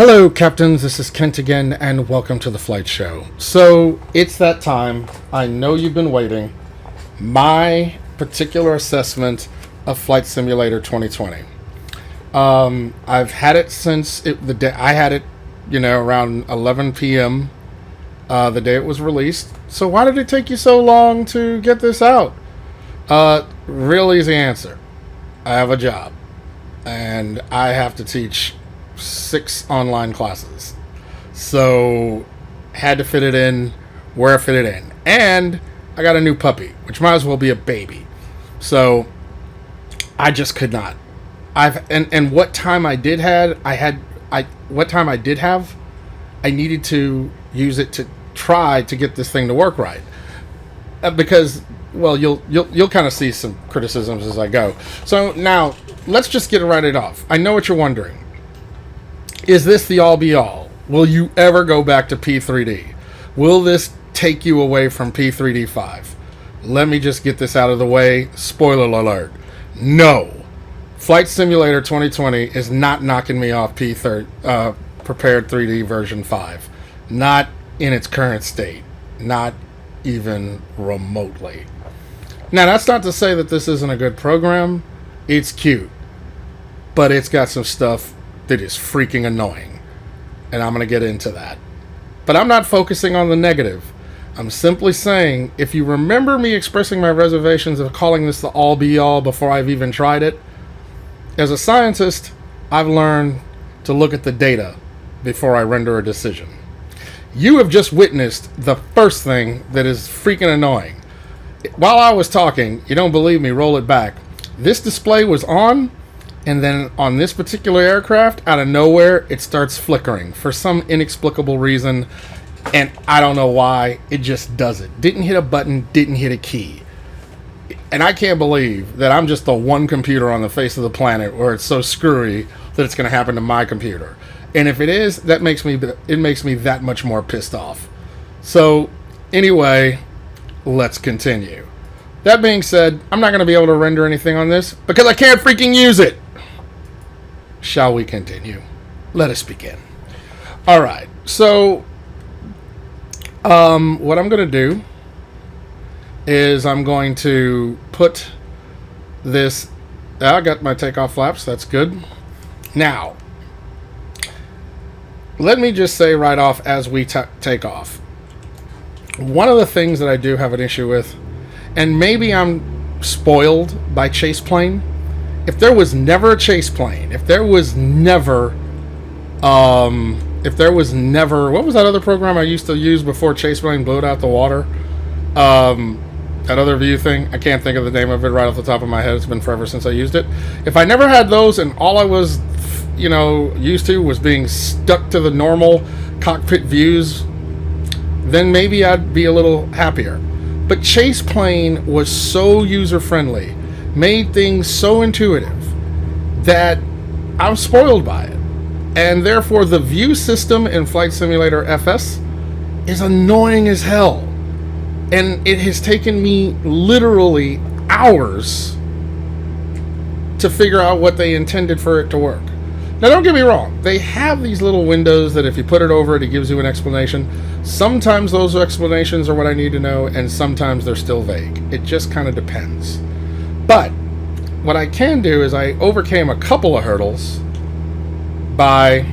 Hello, captains. This is Kent again, and welcome to the flight show. So, it's that time. I know you've been waiting. My particular assessment of Flight Simulator 2020. I've had it since the day I had it, around 11 p.m. The day it was released. So, why did it take you so long to get this out? Real easy answer. I have a job, and I have to teach 6 online classes, so had to fit it in where I fit it in, and I got a new puppy, which might as well be a baby, so I just could not. And what time I did have, I needed to use it to try to get this thing to work right, because you'll kind of see some criticisms as I go. So now let's just get it right off. I know what you're wondering. Is this the all-be-all? Will you ever go back to P3D? Will this take you away from P3D V5? Let me just get this out of the way. Spoiler alert. No. Flight Simulator 2020 is not knocking me off Prepar3D version 5. Not in its current state. Not even remotely. Now, that's not to say that this isn't a good program. It's cute. But it's got some stuff that is freaking annoying, and I'm going to get into that. But I'm not focusing on the negative. I'm simply saying, if you remember me expressing my reservations of calling this the all-be-all before I've even tried it, as a scientist, I've learned to look at the data before I render a decision. You have just witnessed the first thing that is freaking annoying. While I was talking, you don't believe me, roll it back. This display was on, and then on this particular aircraft, out of nowhere, it starts flickering for some inexplicable reason, and I don't know why. It just does it. Didn't hit a button, didn't hit a key. And I can't believe that I'm just the one computer on the face of the planet where it's so screwy that it's going to happen to my computer. And if it is, it makes me that much more pissed off. So, anyway, let's continue. That being said, I'm not going to be able to render anything on this because I can't freaking use it. Shall we continue? Let us begin. Alright, so what I'm going to do is I'm going to put this... I got my takeoff flaps, that's good. Now, let me just say right off as we take off. One of the things that I do have an issue with, and maybe I'm spoiled by chase plane. If there was never a chase plane, if there was never, what was that other program I used to use before chase plane blew it out the water? That other view thing, I can't think of the name of it right off the top of my head. It's been forever since I used it. If I never had those and all I was, used to was being stuck to the normal cockpit views, then maybe I'd be a little happier. But chase plane was so user-friendly, made things so intuitive, that I'm spoiled by it. And therefore, the view system in Flight Simulator FS is annoying as hell. And it has taken me literally hours to figure out what they intended for it to work. Now, don't get me wrong. They have these little windows that if you put it over it, it gives you an explanation. Sometimes those explanations are what I need to know, and sometimes they're still vague. It just kind of depends. But what I can do is I overcame a couple of hurdles by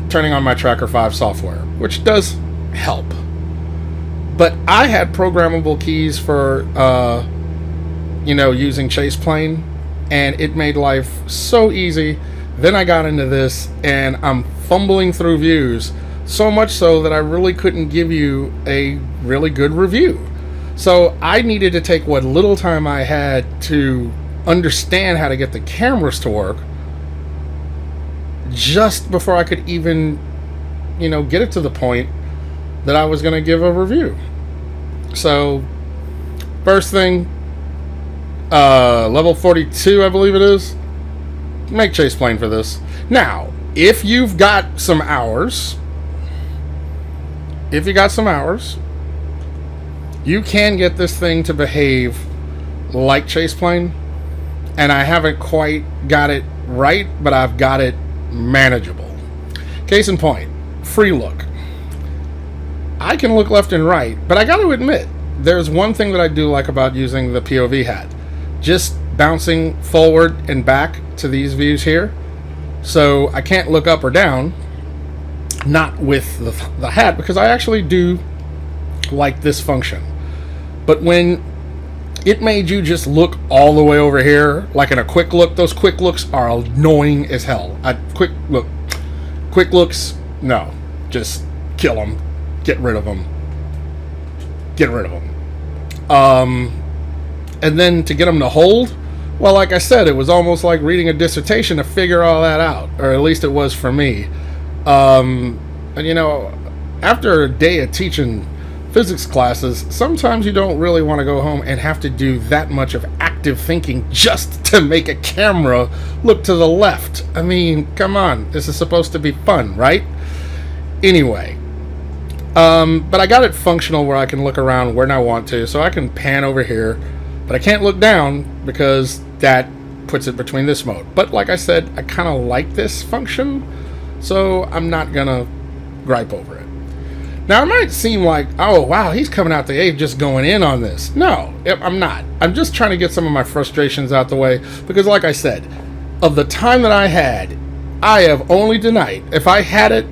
turning on my Tracker 5 software, which does help. But I had programmable keys for, using chase plane, and it made life so easy. Then I got into this, and I'm fumbling through views, so much so that I really couldn't give you a really good review. So I needed to take what little time I had to understand how to get the cameras to work just before I could even, get it to the point that I was going to give a review. So, first thing, level 42, I believe it is. Make chase plane for this. Now, if you've got some hours, you can get this thing to behave like chase plane, and I haven't quite got it right, but I've got it manageable. Case in point, free look. I can look left and right, but I got to admit, there's one thing that I do like about using the POV hat. Just bouncing forward and back to these views here. So I can't look up or down, not with the hat, because I actually do like this function. But when it made you just look all the way over here, like in a quick look, those quick looks are annoying as hell. Quick looks, no. Just kill them. Get rid of them. Get rid of them. And then to get them to hold, well, like I said, it was almost like reading a dissertation to figure all that out, or at least it was for me. And you know, after a day of teaching physics classes, sometimes you don't really want to go home and have to do that much of active thinking just to make a camera look to the left. I mean, come on, this is supposed to be fun, right? Anyway, but I got it functional where I can look around when I want to, so I can pan over here, but I can't look down because that puts it between this mode. But like I said, I kind of like this function, so I'm not gonna gripe over it. Now, it might seem like, oh, wow, he's coming out the gate just going in on this. No, I'm not. I'm just trying to get some of my frustrations out the way, because like I said, of the time that I had, I have only tonight, if I had it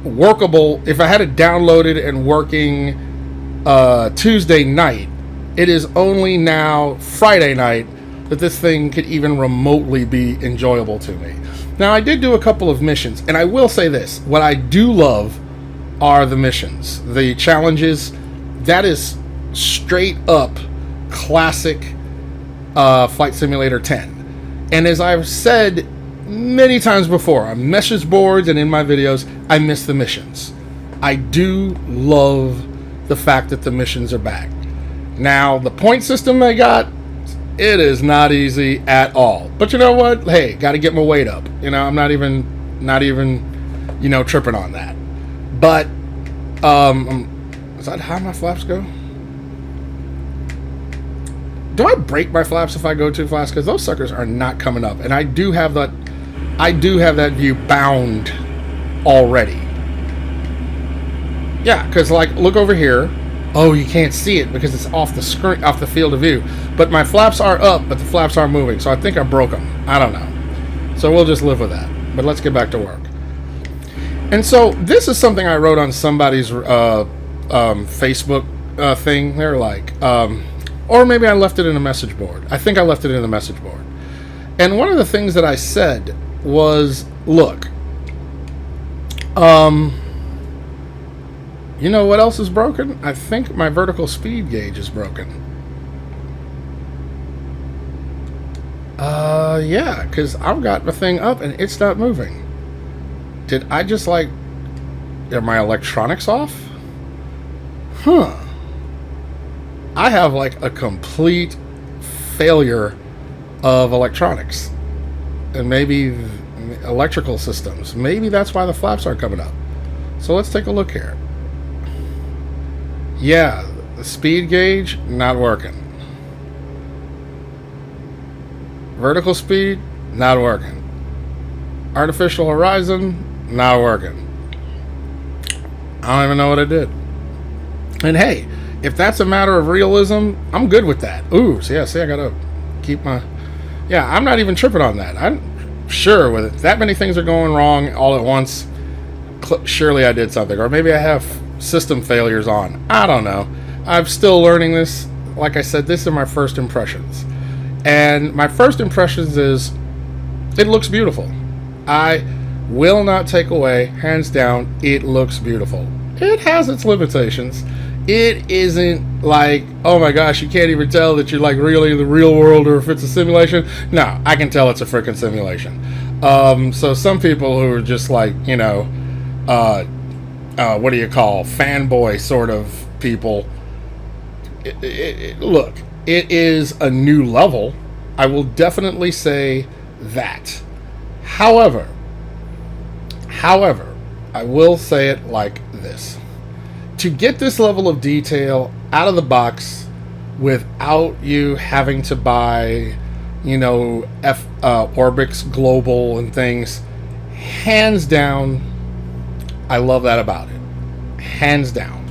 workable, if I had it downloaded and working Tuesday night, it is only now Friday night that this thing could even remotely be enjoyable to me. Now, I did do a couple of missions, and I will say this, what I do love are the missions, the challenges. That is straight up classic Flight Simulator 10. And as I've said many times before on message boards and in my videos, I miss the missions. I do love the fact that the missions are back. Now, the point system they got, it is not easy at all. But you know what? Hey, got to get my weight up. You know, I'm not even, you know, tripping on that. But, is that how my flaps go? Do I break my flaps if I go too fast? Because those suckers are not coming up. And I do have that view bound already. Yeah, because like, look over here. Oh, you can't see it because it's off the screen, off the field of view. But my flaps are up, but the flaps aren't moving. So I think I broke them. I don't know. So we'll just live with that. But let's get back to work. And so this is something I wrote on somebody's Facebook thing. They're like, or maybe I left it in a message board. I think I left it in the message board. And one of the things that I said was, look, you know what else is broken? I think my vertical speed gauge is broken. Yeah, because I've got the thing up and it's not moving. Did I just like, are my electronics off? Huh. I have like a complete failure of electronics. And maybe electrical systems. Maybe that's why the flaps aren't coming up. So let's take a look here. Yeah, the speed gauge, not working. Vertical speed, not working. Artificial horizon, not working. I don't even know what I did. And hey, if that's a matter of realism, I'm good with that. Ooh, so yeah, see, I gotta keep my... Yeah, I'm not even tripping on that. I'm sure with it. That many things are going wrong all at once. Surely I did something. Or maybe I have system failures on. I don't know. I'm still learning this. Like I said, this are my first impressions. And my first impressions is, it looks beautiful. I will not take away, hands down, it looks beautiful. It has its limitations. It isn't like, oh my gosh, you can't even tell that you're like really in the real world or if it's a simulation. No, I can tell it's a freaking simulation. So some people who are just like, you know, what do you call, fanboy sort of people, look, it is a new level. I will definitely say that. However, I will say it like this. To get this level of detail out of the box without you having to buy, you know, Orbx Global and things, hands down, I love that about it. Hands down.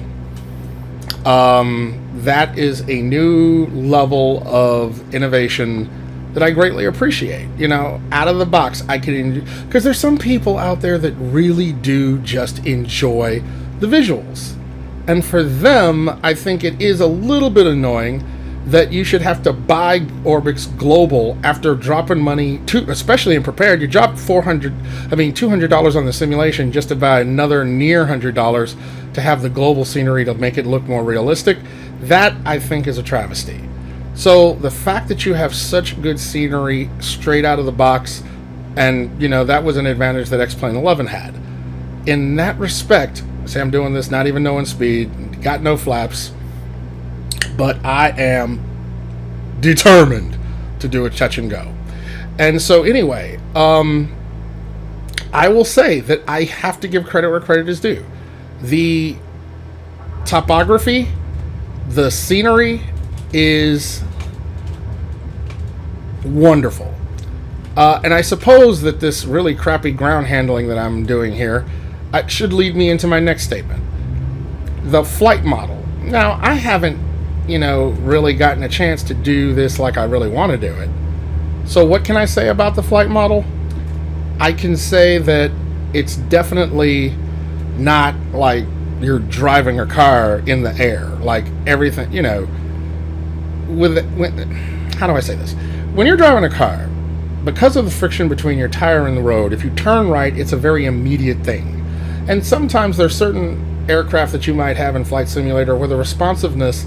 That is a new level of innovation that I greatly appreciate. You know, out of the box, I can, because there's some people out there that really do just enjoy the visuals. And for them, I think it is a little bit annoying that you should have to buy Orbx Global after dropping money, especially in Prepared. You drop $200 on the simulation just to buy another near $100 to have the global scenery to make it look more realistic. That, I think, is a travesty. So the fact that you have such good scenery straight out of the box, and, you know, that was an advantage that X-Plane 11 had. In that respect, say I'm doing this not even knowing speed, got no flaps, but I am determined to do a touch and go. And so anyway, I will say that I have to give credit where credit is due. The topography, the scenery is wonderful. And I suppose that this really crappy ground handling that I'm doing here should lead me into my next statement. The flight model. Now, I haven't, you know, really gotten a chance to do this like I really want to do it. So what can I say about the flight model? I can say that it's definitely not like you're driving a car in the air. Like everything, you know, how do I say this? When you're driving a car, because of the friction between your tire and the road, if you turn right, it's a very immediate thing. And sometimes there's certain aircraft that you might have in Flight Simulator where the responsiveness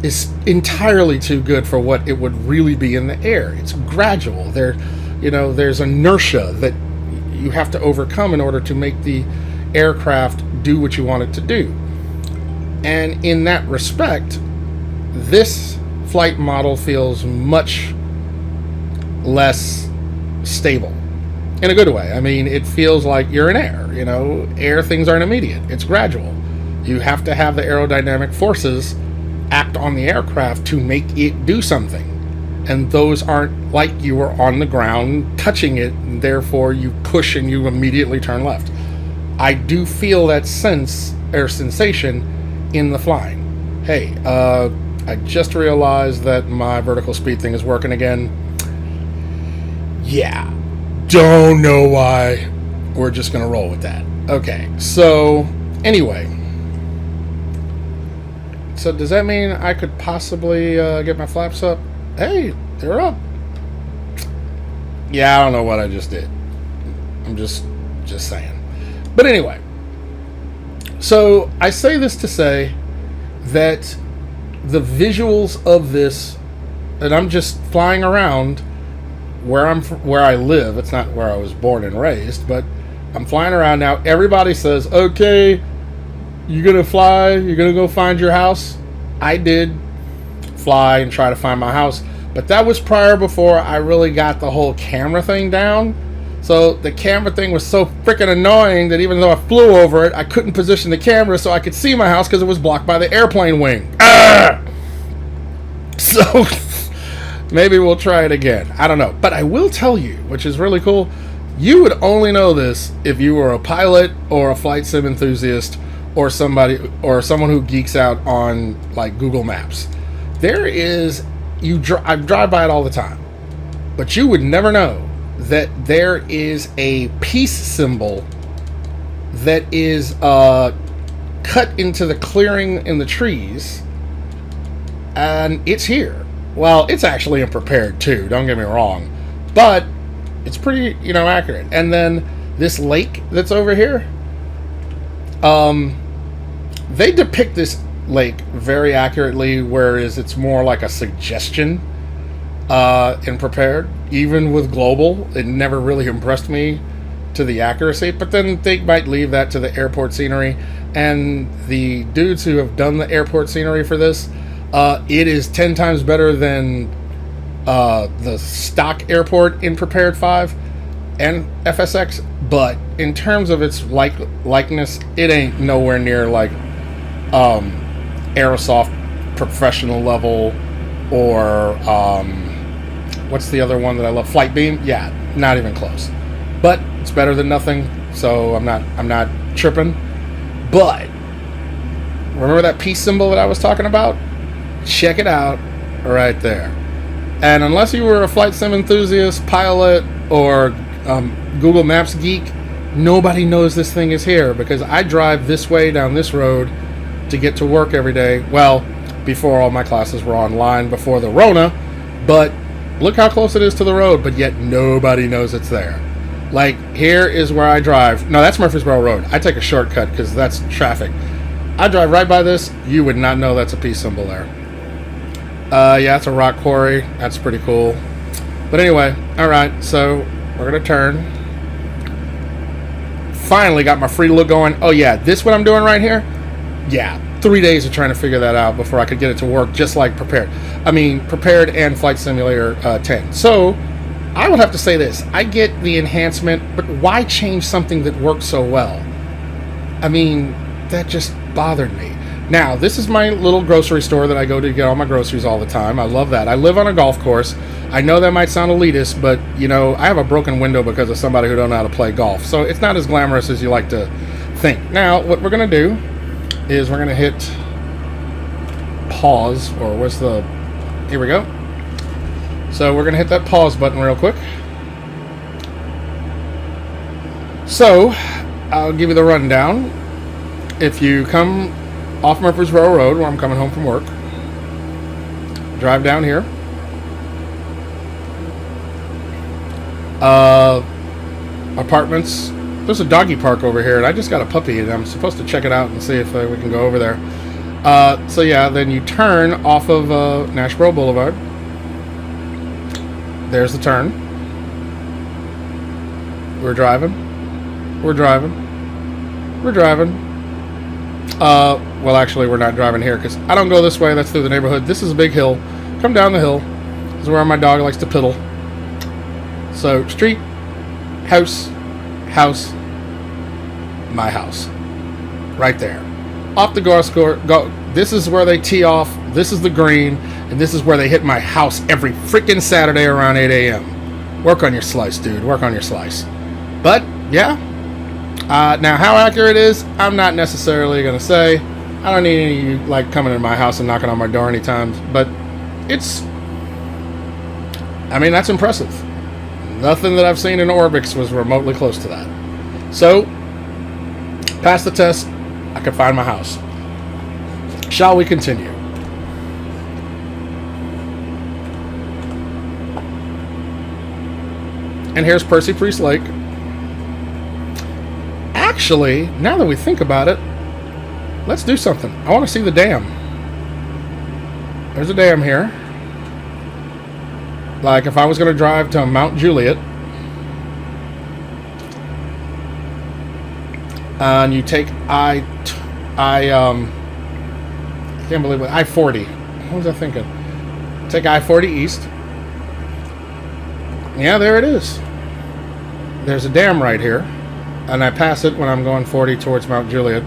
is entirely too good for what it would really be in the air. It's gradual. There's inertia that you have to overcome in order to make the aircraft do what you want it to do. And in that respect, this flight model feels much less stable. In a good way. I mean, it feels like you're in air. You know, air things aren't immediate. It's gradual. You have to have the aerodynamic forces act on the aircraft to make it do something. And those aren't like you were on the ground touching it, and therefore you push and you immediately turn left. I do feel that sensation in the flying. Hey, I just realized that my vertical speed thing is working again. Yeah. Don't know why. We're just going to roll with that. Okay, so anyway. So does that mean I could possibly get my flaps up? Hey, they're up. Yeah, I don't know what I just did. I'm just saying. But anyway. So I say this to say that the visuals of this, and I'm just flying around where I live. It's not where I was born and raised, but I'm flying around now. Everybody says, okay, you gonna fly? You're gonna go find your house? I did fly and try to find my house, but that was before I really got the whole camera thing down. So the camera thing was so freaking annoying that even though I flew over it, I couldn't position the camera so I could see my house because it was blocked by the airplane wing. So maybe we'll try it again. I don't know. But I will tell you, which is really cool, you would only know this if you were a pilot or a flight sim enthusiast or someone who geeks out on like Google Maps. I drive by it all the time, but you would never know that there is a peace symbol that is cut into the clearing in the trees, and it's here. Well, it's actually in Prepared too, don't get me wrong, but it's pretty, accurate. And then this lake that's over here, they depict this lake very accurately, whereas it's more like a suggestion in Prepared. Even with Global, it never really impressed me to the accuracy, but then they might leave that to the airport scenery. And the dudes who have done the airport scenery for this, it is 10 times better than the stock airport in Prepared 5 and FSX, but in terms of its likeness, it ain't nowhere near like Aerosoft professional level or what's the other one that I love? Flight Beam? Yeah, not even close. but it's better than nothing, so I'm not tripping. But remember that peace symbol that I was talking about? Check it out right there. And unless you were a flight sim enthusiast, pilot, or Google Maps geek, nobody knows this thing is here, because I drive this way down this road to get to work every day. Well, before all my classes were online, before the Rona, but look how close it is to the road, but yet nobody knows it's there. Like, here is where I drive. No, that's Murfreesboro Road. I take a shortcut because that's traffic. I drive right by this. You would not know that's a peace symbol there. Yeah, it's a rock quarry. That's pretty cool. But anyway, alright, so we're going to turn. Finally got my free look going. Oh yeah, this what I'm doing right here? Yeah, 3 days of trying to figure that out before I could get it to work, just like Prepared. I mean, Prepared and Flight Simulator 10. So, I would have to say this. I get the enhancement, but why change something that works so well? I mean, that just bothered me. Now, this is my little grocery store that I go to get all my groceries all the time. I love that. I live on a golf course. I know that might sound elitist, but, you know, I have a broken window because of somebody who don't know how to play golf. So it's not as glamorous as you like to think. Now, what we're going to do is we're going to hit pause, or where's the... Here we go. So we're going to hit that pause button real quick. So, I'll give you the rundown. If you come off Murfreesboro Road, where I'm coming home from work, drive down here. Apartments. There's a doggy park over here, and I just got a puppy, and I'm supposed to check it out and see if we can go over there. So yeah, then you turn off of Nashboro Boulevard. There's the turn. We're driving. We're driving. We're driving. Well, actually, we're not driving here because I don't go this way. That's through the neighborhood. This is a big hill. Come down the hill. This is where my dog likes to piddle. So, street, house, house, my house. Right there. Off the golf course. This is where they tee off. This is the green. And this is where they hit my house every freaking Saturday around 8 a.m. Work on your slice, dude. Work on your slice. But, yeah. Now, how accurate it is, I'm not necessarily going to say. I don't need any of you, like, coming in my house and knocking on my door anytime. But it's... I mean, that's impressive. Nothing that I've seen in Orbx was remotely close to that. So, passed the test. I could find my house. Shall we continue? And here's Percy Priest Lake. Actually, now that we think about it, let's do something. I want to see the dam. There's a dam here. Like if I was going to drive to Mount Juliet, and you take I can't believe it, I-40. What was I thinking? Take I-40 east. Yeah, there it is. There's a dam right here. And I pass it when I'm going 40 towards Mount Juliet.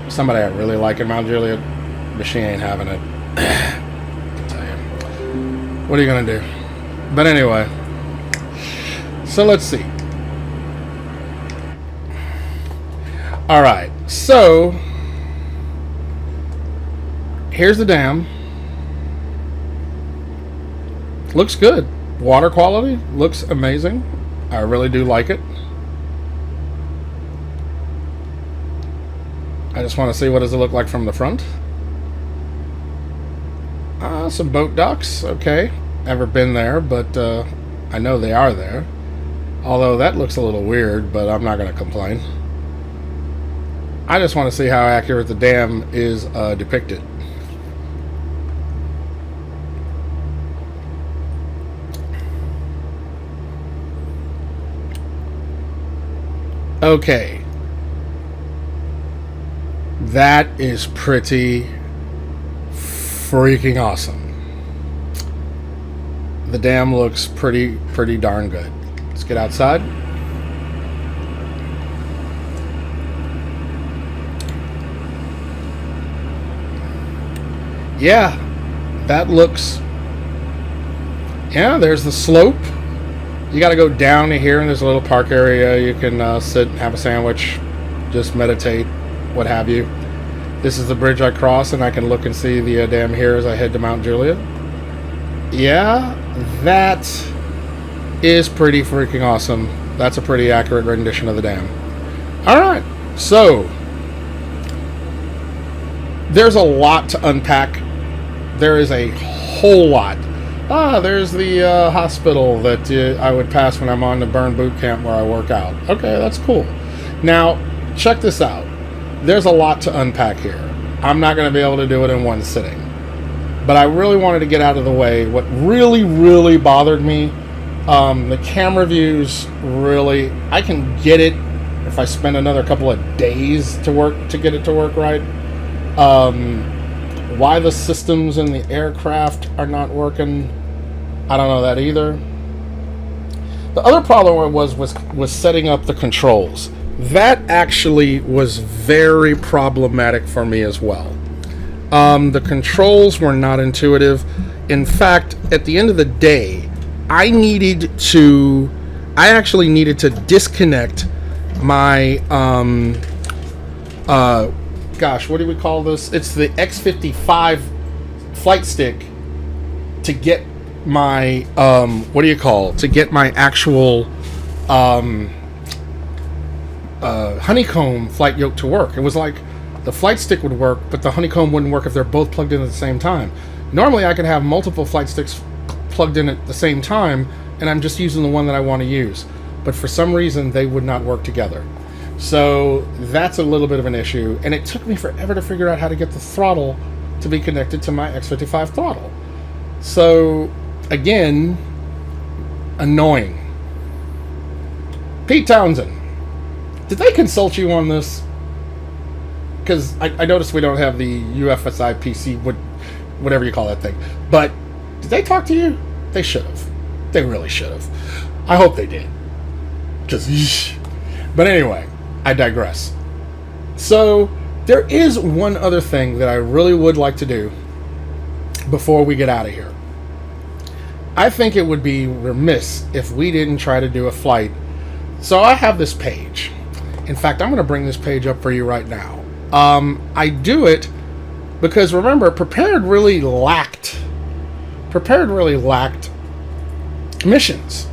Somebody I really like in Mount Juliet, but she ain't having it. I'll tell you. What are you going to do? But anyway. So let's see. Alright, so here's the dam. Looks good. Water quality looks amazing. I really do like it. I just want to see what does it look like from the front. Some boat docks. Okay. Never been there, but I know they are there. Although that looks a little weird, but I'm not going to complain. I just want to see how accurate the dam is depicted. Okay. That is pretty freaking awesome. The dam looks pretty darn good. Let's get outside. Yeah, that looks... Yeah, there's the slope. You got to go down to here, and there's a little park area. You can sit, have a sandwich, just meditate, what have you. This is the bridge I cross, and I can look and see the dam here as I head to Mount Juliet. Yeah, that is pretty freaking awesome. That's a pretty accurate rendition of the dam. Alright, so there's a lot to unpack. There is a whole lot. There's the hospital that I would pass when I'm on the burn boot camp where I work out. Okay, that's cool. Now, check this out. There's a lot to unpack here. I'm not going to be able to do it in one sitting. But I really wanted to get out of the way. What really, really bothered me, the camera views really, I can get it if I spend another couple of days to get it to work right. Why the systems in the aircraft are not working, I don't know that either. The other problem was setting up the controls. That actually was very problematic for me as well. The controls were not intuitive. In fact, at the end of the day, I actually needed to disconnect my gosh, what do we call this? It's the X55 flight stick to get my to get my actual honeycomb flight yoke to work. It was like the flight stick would work, but the honeycomb wouldn't work if they're both plugged in at the same time. Normally I could have multiple flight sticks plugged in at the same time, and I'm just using the one that I want to use. But for some reason they would not work together. So that's a little bit of an issue, and it took me forever to figure out how to get the throttle to be connected to my X55 throttle. So again, annoying. Pete Townsend, did they consult you on this? Because I noticed we don't have the UFSI PC, whatever you call that thing. But did they talk to you? They should have. They really should have. I hope they did. But anyway, I digress. So there is one other thing that I really would like to do before we get out of here. I think it would be remiss if we didn't try to do a flight. So I have this page. In fact, I'm going to bring this page up for you right now. I do it because, remember, Prepared really lacked missions.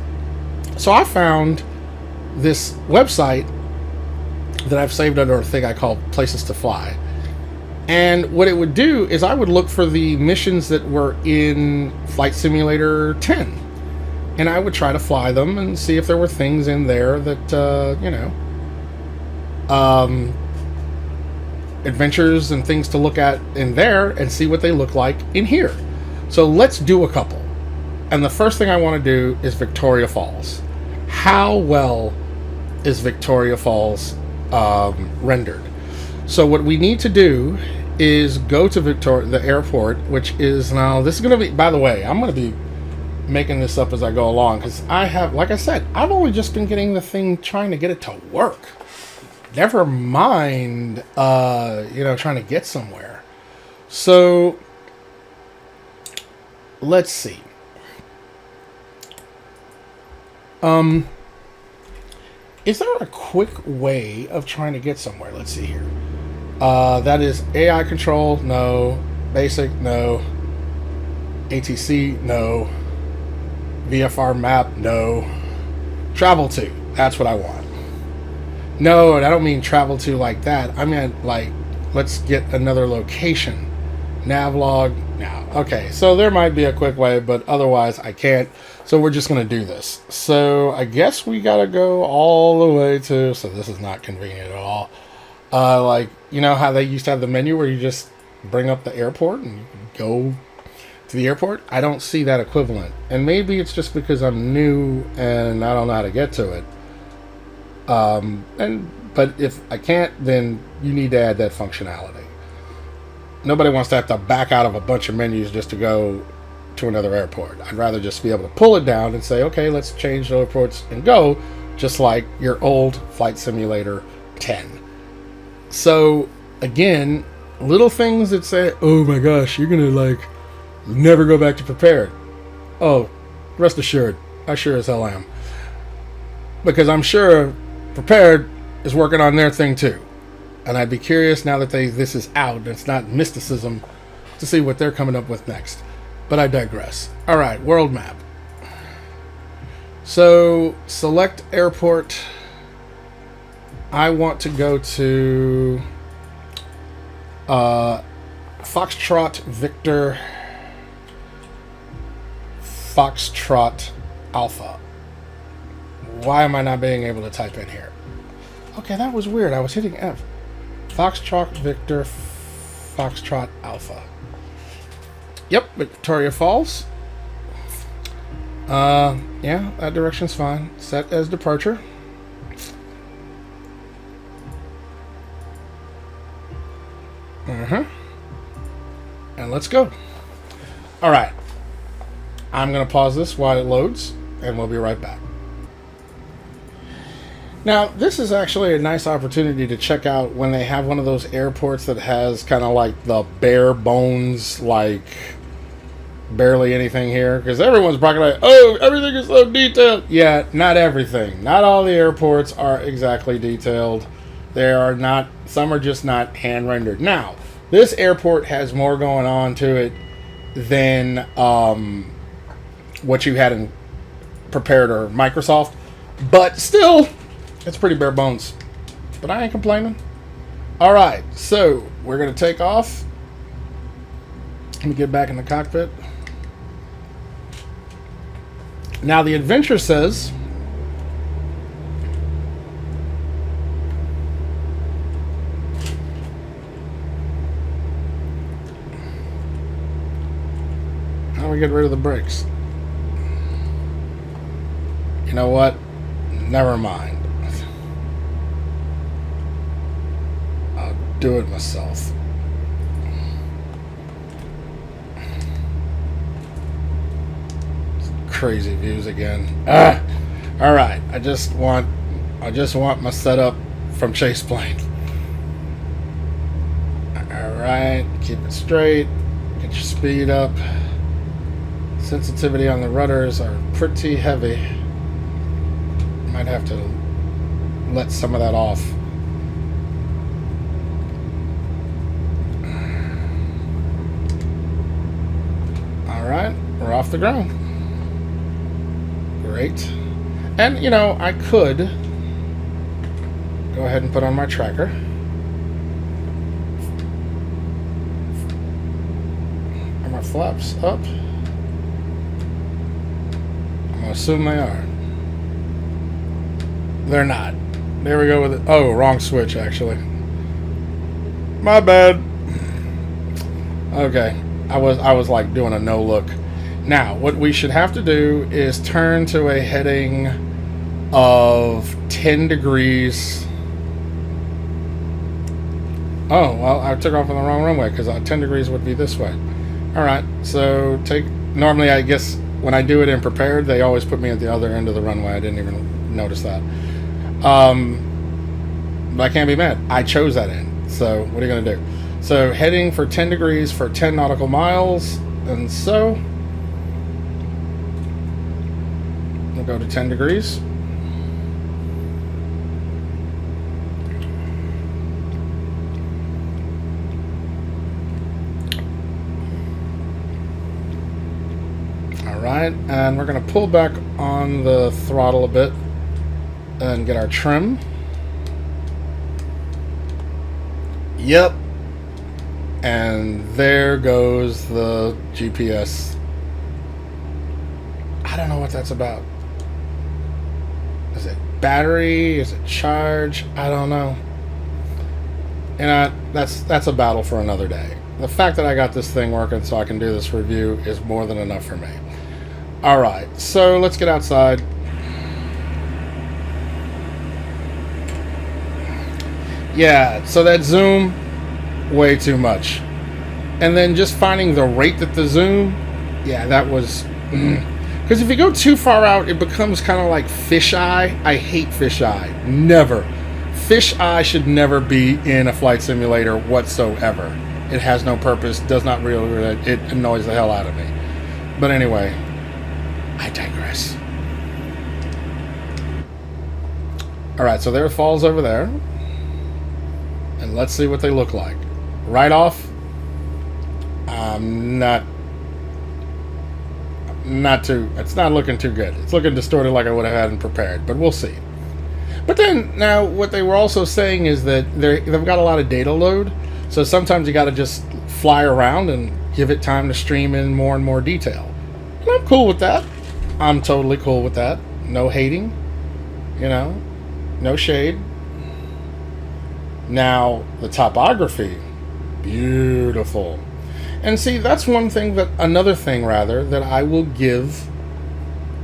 So I found this website that I've saved under a thing I call Places to Fly. And what it would do is I would look for the missions that were in Flight Simulator 10. And I would try to fly them and see if there were things in there that, adventures and things to look at in there and see what they look like in here. So let's do a couple. And the first thing I want to do is Victoria Falls. How well is Victoria Falls rendered? So what we need to do is go to the airport, which is now, this is going to be, by the way, I'm going to be making this up as I go along, because I have, like I said, I've only just been getting the thing, trying to get it to work. Never mind, trying to get somewhere. So let's see. Is there a quick way of trying to get somewhere? Let's see here. That is AI control, no. Basic, no. ATC, no. VFR map, no. Travel to, that's what I want. No, and I don't mean travel to like that. I meant like, let's get another location. Navlog, no. Okay, so there might be a quick way, but otherwise I can't. So we're just going to do this. So I guess we got to go all the way to, so this is not convenient at all. Like, you know how they used to have the menu where you just bring up the airport and you can go to the airport? I don't see that equivalent. And maybe it's just because I'm new and I don't know how to get to it. But if I can't, then you need to add that functionality. Nobody wants to have to back out of a bunch of menus just to go to another airport. I'd rather just be able to pull it down and say, okay, let's change the airports and go, just like your old Flight Simulator 10. So again, little things that say, oh my gosh, you're gonna like never go back to Prepared. Oh, rest assured, I sure as hell am. because I'm sure Prepared is working on their thing too. And I'd be curious now that this is out and it's not mysticism to see what they're coming up with next. But I digress. All right, world map. So select airport. I want to go to Foxtrot Victor Foxtrot Alpha. Why am I not being able to type in here? Okay, that was weird. I was hitting F. Foxtrot Victor Foxtrot Alpha. Yep, Victoria Falls. Yeah, that direction's fine. Set as departure. And let's go. All right. I'm going to pause this while it loads, and we'll be right back. Now, this is actually a nice opportunity to check out when they have one of those airports that has kind of like the bare bones, like barely anything here. Because everyone's probably like, oh, everything is so detailed. Yeah, not everything. Not all the airports are exactly detailed. They are not, some are just not hand rendered. Now, this airport has more going on to it than what you had in Prepared or Microsoft. But still, it's pretty bare bones. But I ain't complaining. Alright, so we're going to take off. Let me get back in the cockpit. Now the adventure says how do we get rid of the brakes? You know what? Never mind. I'll do it myself. Crazy views again. All right. I just want my setup from Chase Plane. All right. Keep it straight. Get your speed up. Sensitivity on the rudders are pretty heavy. Might have to let some of that off. All right. We're off the ground. Great. And, you know, I could go ahead and put on my tracker. Are my flaps up? I'm going to assume they are. They're not. There we go with it. Oh, wrong switch, actually. My bad. Okay. I was like doing a no look. Now, what we should have to do is turn to a heading of 10 degrees. Oh, well, I took off on the wrong runway because 10 degrees would be this way. All right, so normally I guess when I do it in Prepared, they always put me at the other end of the runway. I didn't even notice that. But I can't be mad. I chose that end. So what are you going to do? So heading for 10 degrees for 10 nautical miles. And so we'll go to 10 degrees. All right, and we're going to pull back on the throttle a bit and get our trim. Yep. And there goes the GPS. I don't know what that's about. Is it battery? Is it charge? I don't know. And that's a battle for another day. The fact that I got this thing working so I can do this review is more than enough for me. Alright, so let's get outside. Yeah, so that zoom, way too much. And then just finding the rate that the zoom, yeah, that was... Because if you go too far out, it becomes kind of like fisheye. I hate fisheye. Never. Fisheye should never be in a flight simulator whatsoever. It has no purpose, does not really... It annoys the hell out of me. But anyway, I digress. All right, so there are falls over there. And let's see what they look like. Right off, it's not looking too good. It's looking distorted like I would have had and prepared, but we'll see. But then, now, what they were also saying is that they've got a lot of data load, so sometimes you got to just fly around and give it time to stream in more and more detail. And I'm cool with that. I'm totally cool with that. No hating, no shade. Now, the topography, beautiful. And see, that's another thing that I will give,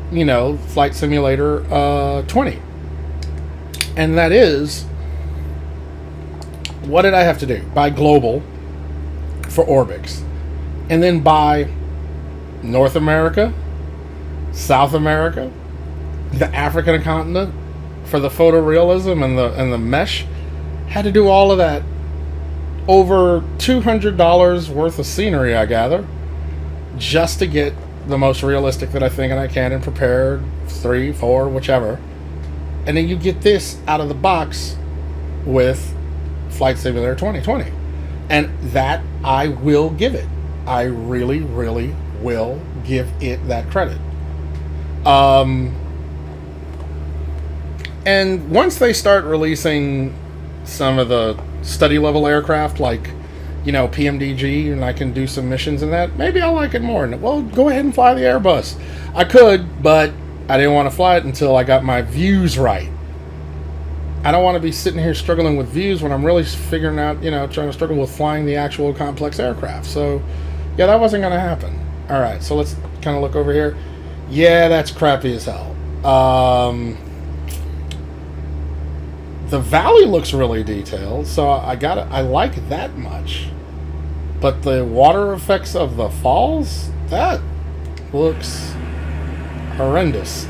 Flight Simulator 20. And that is, what did I have to do? Buy global for Orbx. And then buy North America, South America, the African continent for the photorealism and the mesh. Had to do all of that. Over $200 worth of scenery, I gather, just to get the most realistic that I think I can and prepared 3, 4, whichever. And then you get this out of the box with Flight Simulator 2020. And that I will give it. I really, really will give it that credit. And once they start releasing some of the study level aircraft, like PMDG, and I can do some missions in that, maybe I'll like it more. And well, go ahead and fly the Airbus. I could, but I didn't want to fly it until I got my views right. I don't want to be sitting here struggling with views when I'm really figuring out, trying to struggle with flying the actual complex aircraft. So yeah, that wasn't going to happen. All right, so let's kind of look over here. Yeah, that's crappy as hell. The valley looks really detailed, so I like that much. But the water effects of the falls, that looks horrendous.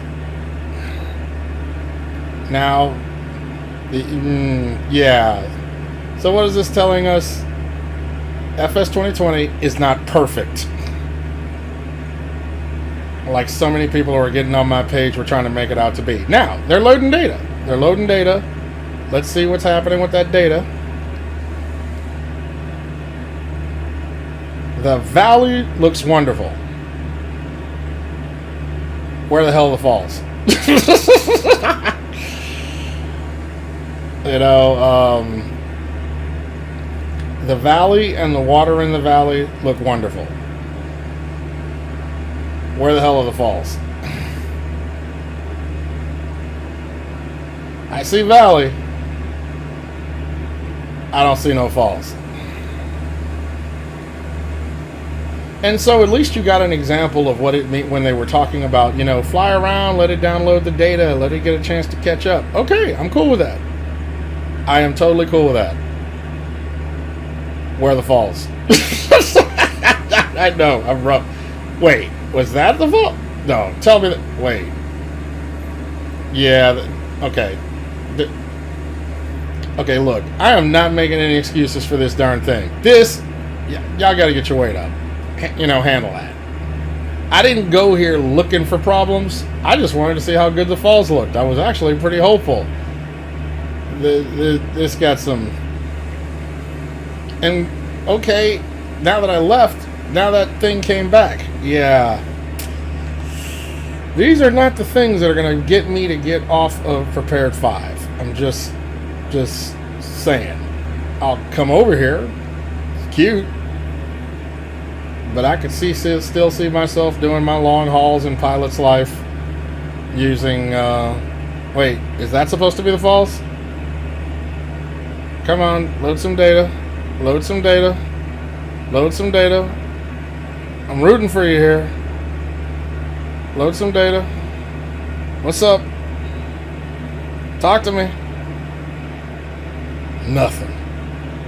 Now, yeah. So what is this telling us? FS 2020 is not perfect. Like so many people who are getting on my page were trying to make it out to be. Now, they're loading data. Let's see what's happening with that data. The valley looks wonderful. Where the hell are the falls? The valley and the water in the valley look wonderful. Where the hell are the falls? I see valley. I don't see no falls. And so at least you got an example of what it meant when they were talking about, fly around, let it download the data, let it get a chance to catch up. Okay, I'm cool with that. I am totally cool with that. Where are the falls? I know, I'm rough. Wait, was that the fall? No, tell me that. Wait. Yeah, okay. Okay, look, I am not making any excuses for this darn thing. Y'all got to get your weight up. Handle that. I didn't go here looking for problems. I just wanted to see how good the falls looked. I was actually pretty hopeful. This got some... And, okay, now that I left, now that thing came back. Yeah. These are not the things that are going to get me to get off of Prepared 5. I'm just saying. I'll come over here. It's cute. But I could still see myself doing my long hauls in pilot's life using, wait, is that supposed to be the falls? Come on, load some data. Load some data. Load some data. I'm rooting for you here. Load some data. What's up? Talk to me. Nothing.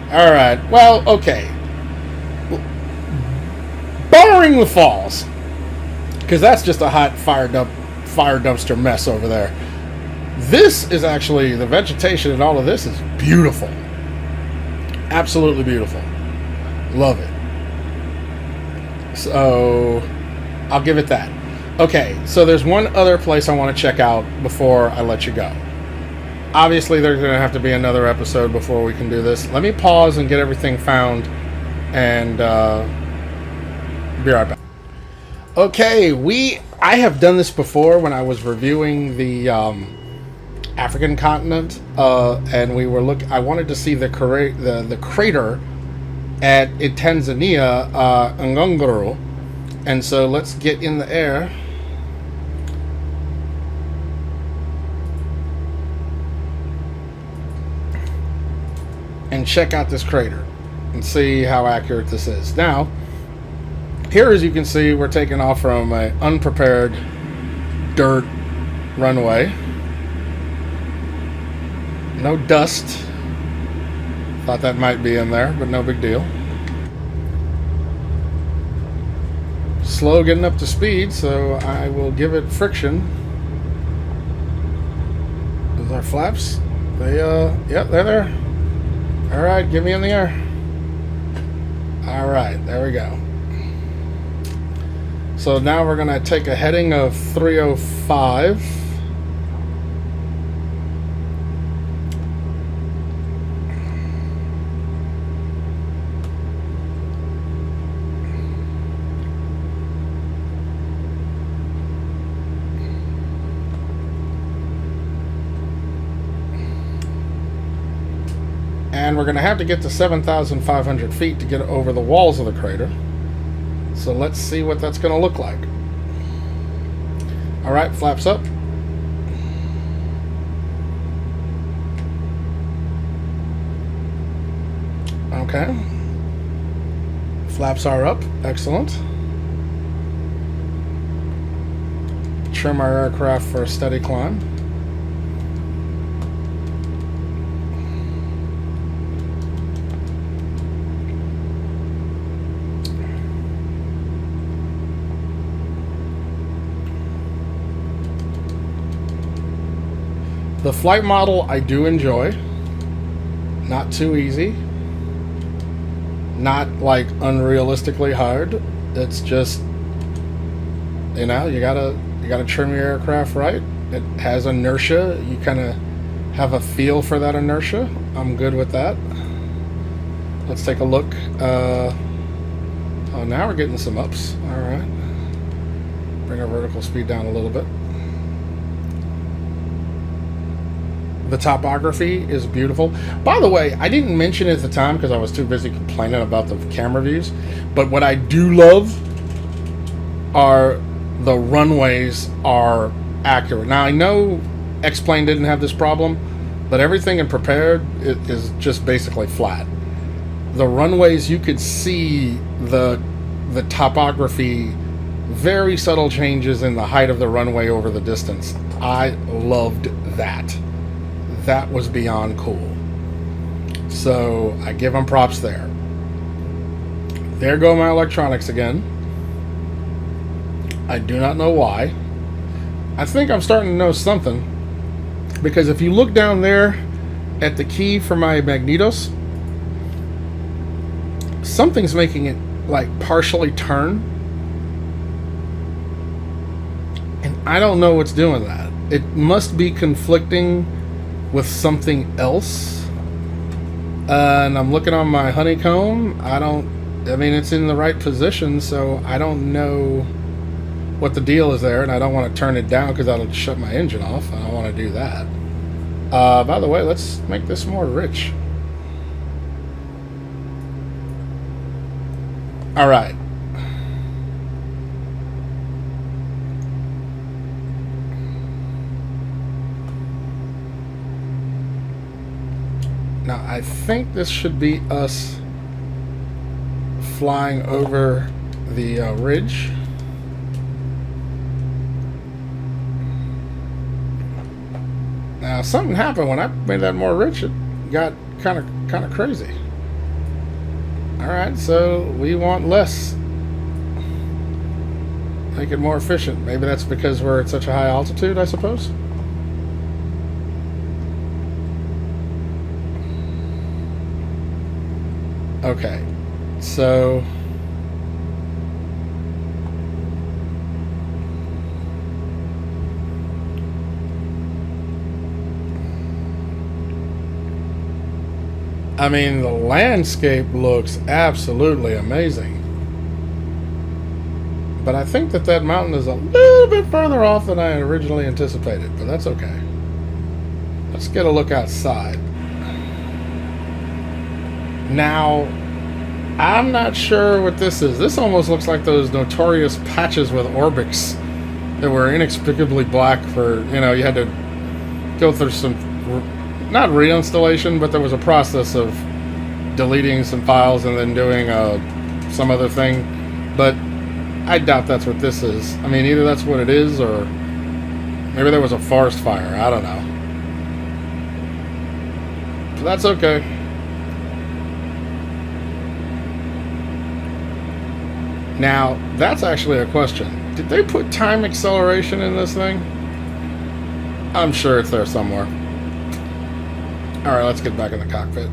Alright, well, okay. Barring the falls, because that's just a hot fire dumpster mess over there. This is actually, the vegetation and all of this is beautiful. Absolutely beautiful. Love it. So, I'll give it that. Okay, so there's one other place I want to check out before I let you go. Obviously, there's going to have to be another episode before we can do this. Let me pause and get everything found, and be right back. Okay, I have done this before when I was reviewing the African continent, and we were I wanted to see the crater in Tanzania, Ngorongoro, and so let's get in the air. And check out this crater and see how accurate this is. Now, here, as you can see, we're taking off from an unprepared dirt runway. No dust. Thought that might be in there, but no big deal. Slow getting up to speed, so I will give it friction. Those are flaps. Yep, they're there. Alright, get me in the air. Alright, there we go. So now we're going to take a heading of 305. And we're going to have to get to 7,500 feet to get over the walls of the crater. So let's see what that's going to look like. All right, flaps up. Okay. Flaps are up. Excellent. Trim our aircraft for a steady climb. The flight model I do enjoy. Not too easy. Not like unrealistically hard. It's just, you know, you gotta trim your aircraft right. It has inertia. You kind of have a feel for that inertia. I'm good with that. Let's take a look. Oh, now we're getting some ups. All right. Bring our vertical speed down a little bit. The topography is beautiful. By the way, I didn't mention it at the time because I was too busy complaining about the camera views. But what I do love are the runways are accurate. Now, I know X-Plane didn't have this problem, but everything in Prepared is just basically flat. The runways, you could see the topography, very subtle changes in the height of the runway over the distance. I loved that. That was beyond cool. So I give them props there. There go my electronics again. I do not know why. I think I'm starting to know something, because if you look down there at the key for my magnetos, something's making it like partially turn, and I don't know what's doing that. It must be conflicting with something else. And I'm looking on my honeycomb. I mean, it's in the right position, so I don't know what the deal is there, and I don't want to turn it down because that'll shut my engine off. I don't want to do that. By the way, let's make this more rich. All right. Now, I think this should be us flying over the ridge. Now, something happened when I made that more rich. It got kind of crazy. All right, so we want less. Make it more efficient. Maybe that's because we're at such a high altitude, I suppose. Okay, so I mean, the landscape looks absolutely amazing. But I think that mountain is a little bit further off than I originally anticipated, but that's okay. Let's get a look outside. Now, I'm not sure what this is. This almost looks like those notorious patches with Orbx that were inexplicably black for, you know, you had to go through some, not reinstallation, but there was a process of deleting some files and then doing some other thing. But I doubt that's what this is. I mean, either that's what it is, or maybe there was a forest fire. I don't know. But that's okay. Now, that's actually a question. Did they put time acceleration in this thing? I'm sure it's there somewhere. Alright, let's get back in the cockpit.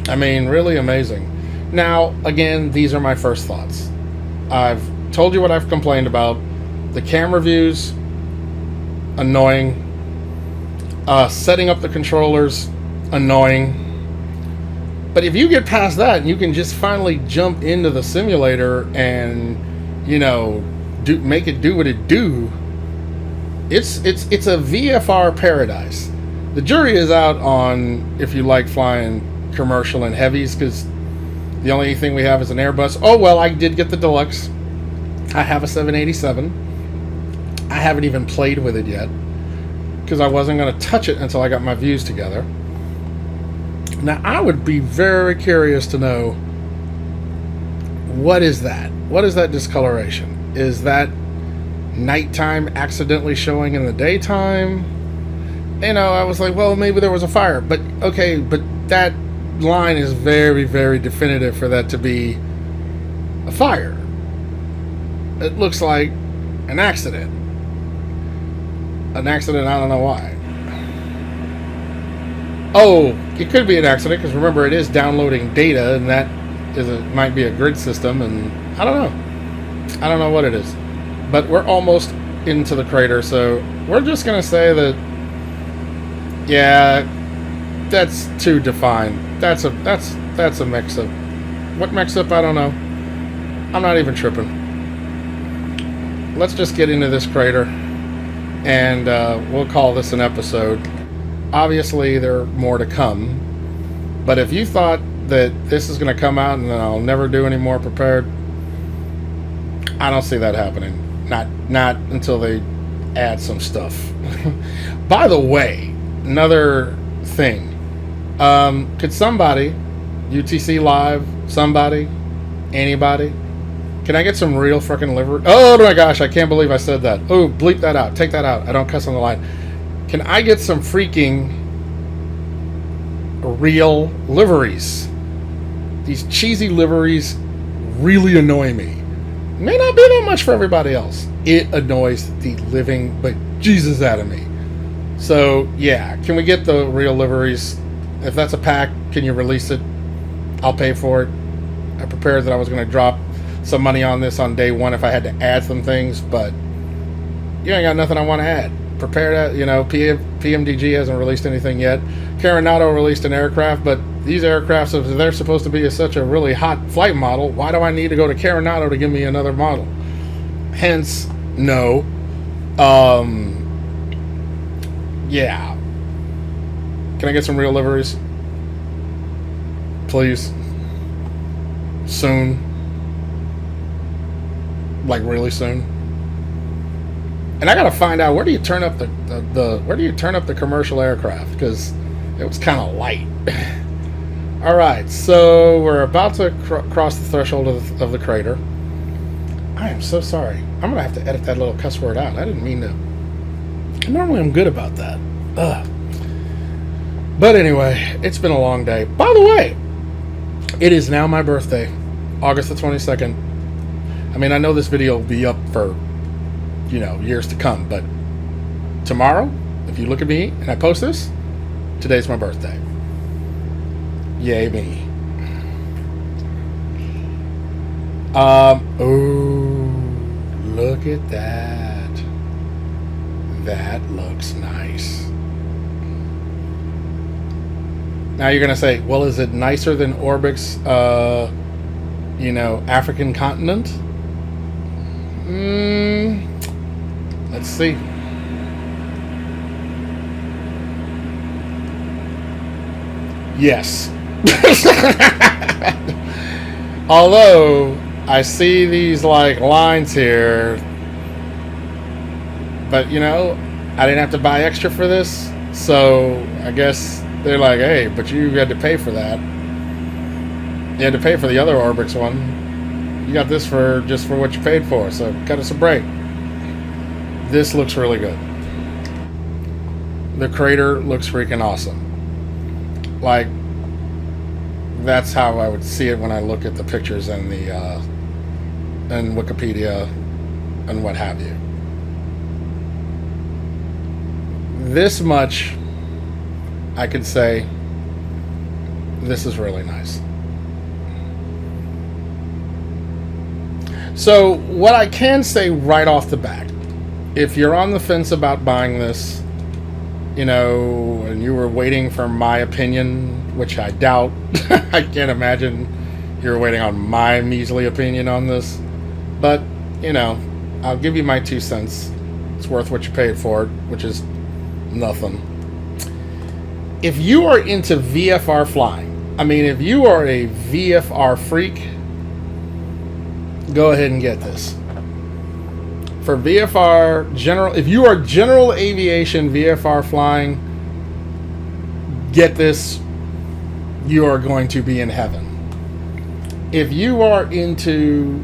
I mean, really amazing. Now, again, these are my first thoughts. I've told you what I've complained about. The camera views, annoying. Setting up the controllers, annoying. But if you get past that, you can just finally jump into the simulator and, you know, make it do what it do. It's a VFR paradise. The jury is out on if you like flying commercial and heavies, because the only thing we have is an Airbus. Oh well, I did get the Deluxe. I have a 787. I haven't even played with it yet because I wasn't going to touch it until I got my views together. Now, I would be very curious to know, what is that? What is that discoloration? Is that nighttime accidentally showing in the daytime? You know, I was like, well, maybe there was a fire. But, okay, but that line is very, very definitive for that to be a fire. It looks like an accident. An accident, I don't know why. Oh, it could be an accident, because remember, it is downloading data, and that might be a grid system, and I don't know. I don't know what it is. But we're almost into the crater, so we're just going to say that, yeah, that's too defined. That's a mix-up. What mix-up? I don't know. I'm not even tripping. Let's just get into this crater, and we'll call this an episode. Obviously, there are more to come. But if you thought that this is going to come out and then I'll never do any more prepared, I don't see that happening. Not until they add some stuff. By the way, another thing. Could somebody, UTC Live, somebody, anybody, can I get some real freaking livery? Oh my gosh, I can't believe I said that. Oh, bleep that out. Take that out. I don't cuss on the line. Can I get some freaking real liveries? These cheesy liveries really annoy me. May not be that much for everybody else. It annoys the living but Jesus out of me. So, yeah, can we get the real liveries? If that's a pack, can you release it? I'll pay for it. I prepared that I was going to drop some money on this on day one if I had to add some things, but you ain't got nothing I want to add. Prepare that, you know, PMDG hasn't released anything yet. Coronado released an aircraft, but these aircrafts, if they're supposed to be such a really hot flight model, why do I need to go to Coronado to give me another model? Hence, no. Yeah. Can I get some real liveries? Please. Soon. Like really soon. And I gotta find out, where do you turn up the commercial aircraft, because it was kind of light. All right, so we're about to cross the threshold of the crater. I am so sorry. I'm gonna have to edit that little cuss word out. I didn't mean to. Normally I'm good about that. Ugh. But anyway, it's been a long day. By the way, it is now my birthday, August the 22nd. I mean, I know this video will be up for, you know, years to come, but tomorrow, if you look at me and I post this, today's my birthday. Yay me. Oh, look at that. That looks nice. Now you're going to say, well, is it nicer than Orbx, African continent? Let's see. Yes. Although I see these like lines here, but I didn't have to buy extra for this, so I guess they're like, hey, but you had to pay for that. You had to pay for the other Orbx one. You got this for just for what you paid for, so cut us a break. This looks really good. The crater looks freaking awesome. Like, that's how I would see it when I look at the pictures and the and Wikipedia and what have you. This much I could say, this is really nice. So what I can say right off the bat, if you're on the fence about buying this, and you were waiting for my opinion, which I doubt, I can't imagine you're waiting on my measly opinion on this, but, I'll give you my 2 cents. It's worth what you paid for it, which is nothing. If you are into VFR flying, if you are a VFR freak, go ahead and get this. For VFR general, if you are general aviation VFR flying, get this. You are going to be in heaven. If you are into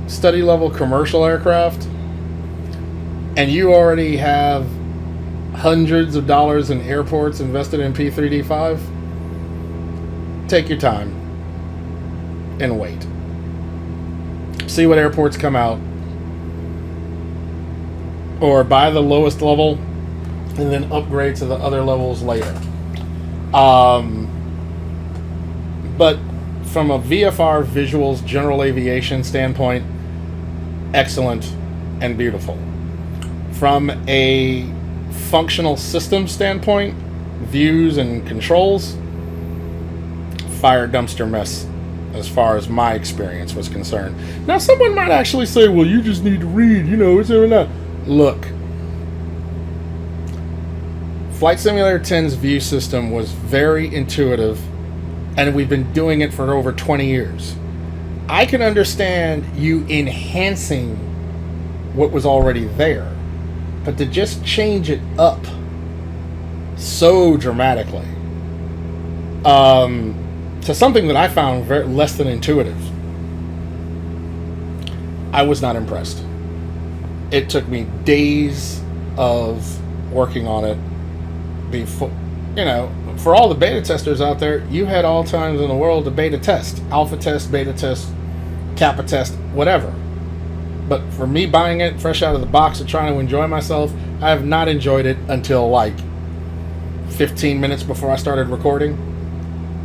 study level commercial aircraft and you already have hundreds of dollars in airports invested in P3D V5, take your time and wait. See what airports come out, or buy the lowest level and then upgrade to the other levels later. But from a VFR visuals general aviation standpoint, excellent and beautiful. From a functional system standpoint, views and controls, fire dumpster mess as far as my experience was concerned. Now, someone might actually say, well, you just need to read, it's or not. Look, Flight Simulator 10's view system was very intuitive, and we've been doing it for over 20 years. I can understand you enhancing what was already there, but to just change it up so dramatically to something that I found very less than intuitive, I was not impressed. It took me days of working on it before, for all the beta testers out there, you had all times in the world to beta test, alpha test, beta test, kappa test, whatever. But for me buying it fresh out of the box and trying to enjoy myself, I have not enjoyed it until like 15 minutes before I started recording.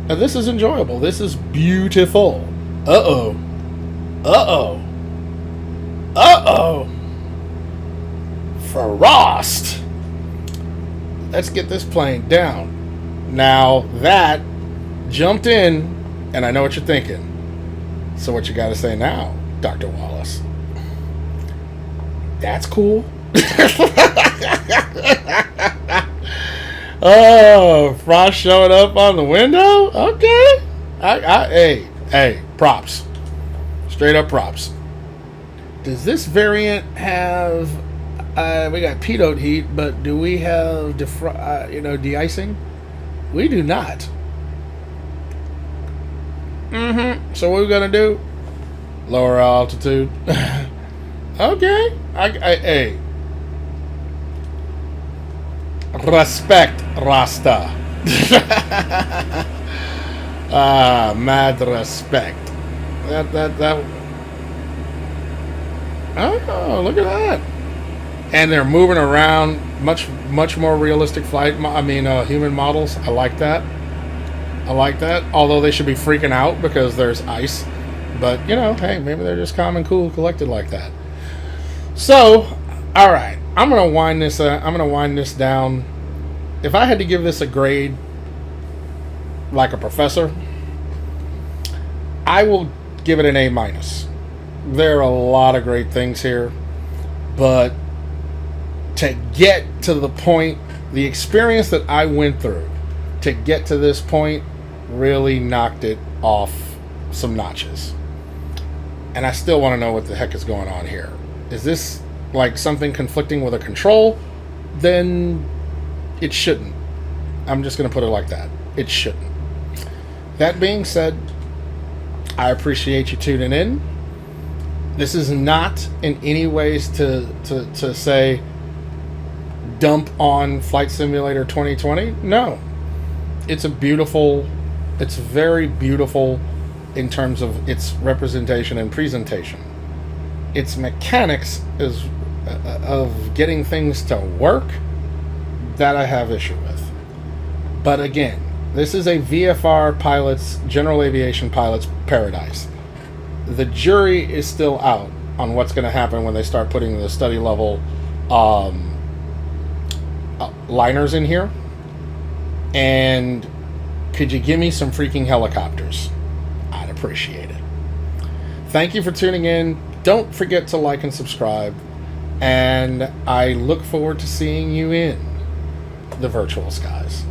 And this is enjoyable. This is beautiful. Uh-oh. Uh-oh. Uh-oh. Frost. Let's get this plane down. Now that jumped in, and I know what you're thinking. So what you got to say now, Dr. Wallace? That's cool. Oh, Frost showing up on the window? Okay. Hey, props. Straight up props. Does this variant have... we got pitot heat, but do we have de-icing? We do not. So what are we gonna do? Lower altitude. Okay. Hey. Respect, Rasta. Mad respect. That. Oh, look at that. And they're moving around, much more realistic flight. Human models. I like that. Although they should be freaking out because there's ice. But, hey, maybe they're just calm and cool, collected like that. So, all right. I'm gonna wind this. I'm gonna wind this down. If I had to give this a grade, like a professor, I will give it an A minus. There are a lot of great things here, but to get to the point, the experience that I went through to get to this point really knocked it off some notches. And I still want to know what the heck is going on here. Is this like something conflicting with a control? Then it shouldn't. I'm just going to put it like that. It shouldn't. That being said, I appreciate you tuning in. This is not in any ways to say dump on Flight Simulator 2020. No. It's very beautiful in terms of its representation and presentation. Its mechanics is of getting things to work that I have issue with. But again, this is a VFR pilot's, general aviation pilot's paradise. The jury is still out on what's going to happen when they start putting the study level liners in here. And could you give me some freaking helicopters? I'd appreciate it. Thank you for tuning in. Don't forget to like and subscribe. And I look forward to seeing you in the virtual skies.